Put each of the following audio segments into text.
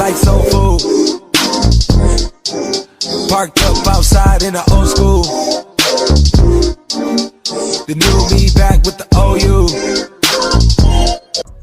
like soul food. Parked up outside in the old school. The new me back with the OU.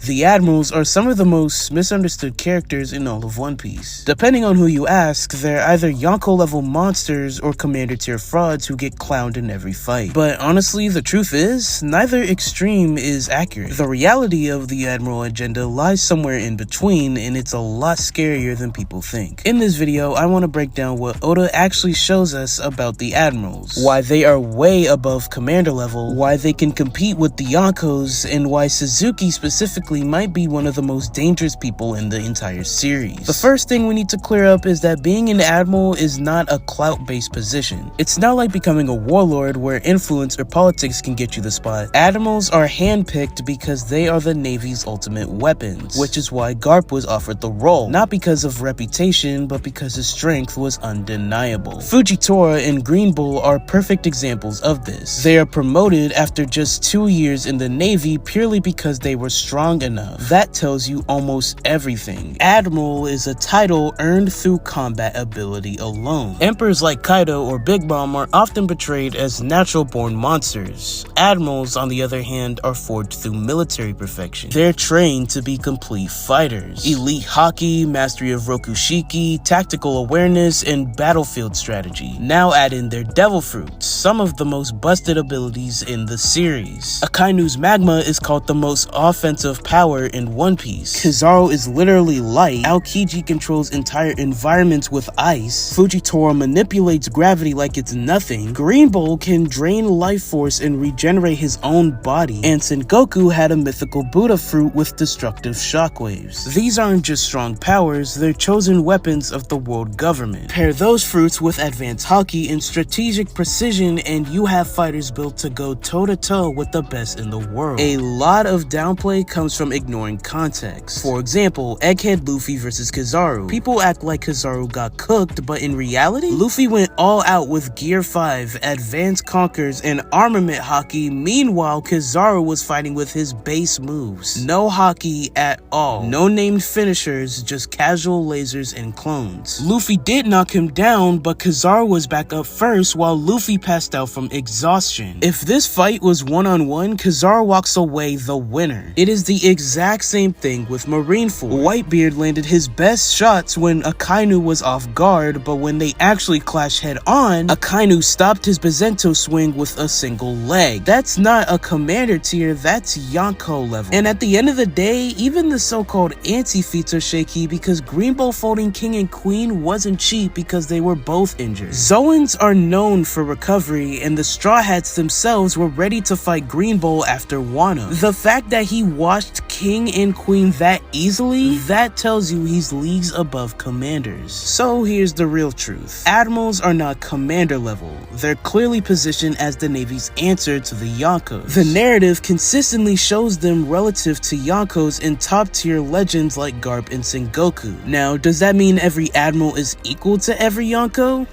The Admirals are some of the most misunderstood characters in all of One Piece. Depending on who you ask, they're either Yonko-level monsters or commander tier frauds who get clowned in every fight. But honestly, the truth is, neither extreme is accurate. The reality of the Admiral Agenda lies somewhere in between, and it's a lot scarier than people think. In this video, I want to break down what Oda actually shows us about the Admirals, why they are way above commander level, why they can compete with the Yonkos, and why Sakazuki specifically might be one of the most dangerous people in the entire series. The first thing we need to clear up is that being an admiral is not a clout-based position. It's not like becoming a warlord where influence or politics can get you the spot. Admirals are handpicked because they are the Navy's ultimate weapons, which is why Garp was offered the role, not because of reputation, but because his strength was undeniable. Fujitora and Greenbull are perfect examples of this. They are promoted after just 2 years in the Navy purely because they were strong enough. That tells you almost everything. Admiral is a title earned through combat ability alone. Emperors like Kaido or Big Mom are often portrayed as natural-born monsters. Admirals, on the other hand, are forged through military perfection. They're trained to be complete fighters. Elite haki, mastery of rokushiki, tactical awareness, and battlefield strategy. Now add in their devil fruits, some of the most busted abilities in the series. Akainu's magma is called the most offensive power in One Piece. Kizaru is literally light. Aokiji controls entire environments with ice. Fujitora manipulates gravity like it's nothing. Greenbull can drain life force and regenerate his own body. And Sengoku had a mythical Buddha fruit with destructive shockwaves. These aren't just strong powers, they're chosen weapons of the world government. Pair those fruits with advanced haki and strategic precision and you have fighters built to go toe-to-toe with the best in the world. A lot of downplay comes from ignoring context. For example, Egghead Luffy versus Kizaru. People act like Kizaru got cooked, but in reality, Luffy went all out with Gear 5, Advanced Conkers, and Armament Haki. Meanwhile, Kizaru was fighting with his base moves. No haki at all. No named finishers, just casual lasers and clones. Luffy did knock him down, but Kizaru was back up first while Luffy passed out from exhaustion. If this fight was one-on-one, Kizaru walks away the winner. It is the exact same thing with Marineford. Whitebeard landed his best shots when Akainu was off guard, but when they actually clashed head on, Akainu stopped his Bazento swing with a single leg. That's not a commander tier, that's Yonko-level. And at the end of the day, even the so-called anti-feats are shaky because Greenbull folding King and Queen wasn't cheap because they were both injured. Zoans are known for recovery, and the Straw Hats themselves were ready to fight Greenbull after Wano. The fact that he watched King and Queen that easily, that tells you he's leagues above commanders. So here's the real truth. Admirals are not commander level. They're clearly positioned as the Navy's answer to the Yonkos. The narrative consistently shows them relative to Yonkos in top tier legends like Garp and Sengoku. Now, does that mean every Admiral is equal to every Yonko?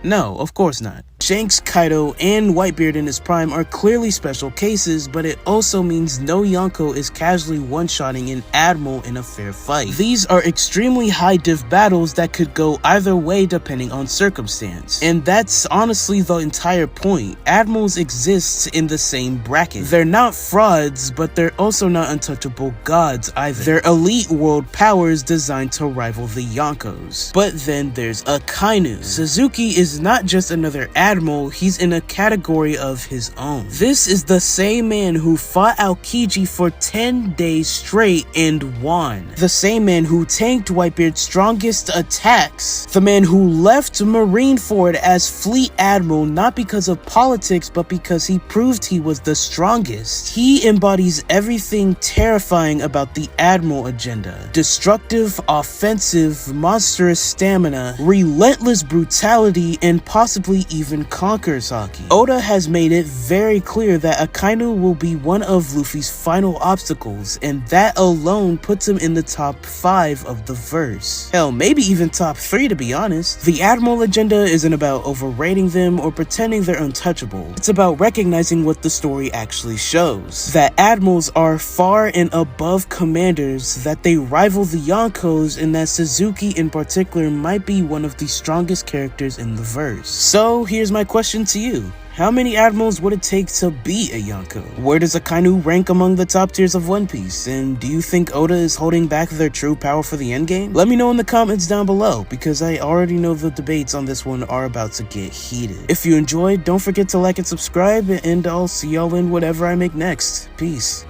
No, of course not. Shanks, Kaido, and Whitebeard in his prime are clearly special cases, but it also means no Yonko is casually one-shotting an Admiral in a fair fight. These are extremely high div battles that could go either way depending on circumstance. And that's honestly the entire point. Admirals exist in the same bracket. They're not frauds, but they're also not untouchable gods either. They're elite world powers designed to rival the Yonkos. But then there's Akainu. Sakazuki is not just another Admiral, he's in a category of his own. This is the same man who fought Aokiji for 10 days straight and won. The same man who tanked Whitebeard's strongest attacks. The man who left Marineford as Fleet Admiral not because of politics but because he proved he was the strongest. He embodies everything terrifying about the Admiral Agenda. Destructive, offensive, monstrous stamina, relentless brutality, and possibly even and conquers Haki. Oda has made it very clear that Akainu will be one of Luffy's final obstacles, and that alone puts him in the top 5 of the verse. Hell, maybe even top 3 to be honest. The Admiral Agenda isn't about overrating them or pretending they're untouchable. It's about recognizing what the story actually shows. That admirals are far and above commanders, that they rival the Yonkos, and that Sakazuki in particular might be one of the strongest characters in the verse. So here's my question to you. How many admirals would it take to beat a Yonko? Where does Akainu rank among the top tiers of One Piece? And do you think Oda is holding back their true power for the endgame? Let me know in the comments down below, because I already know the debates on this one are about to get heated. If you enjoyed, don't forget to like and subscribe, and I'll see y'all in whatever I make next. Peace.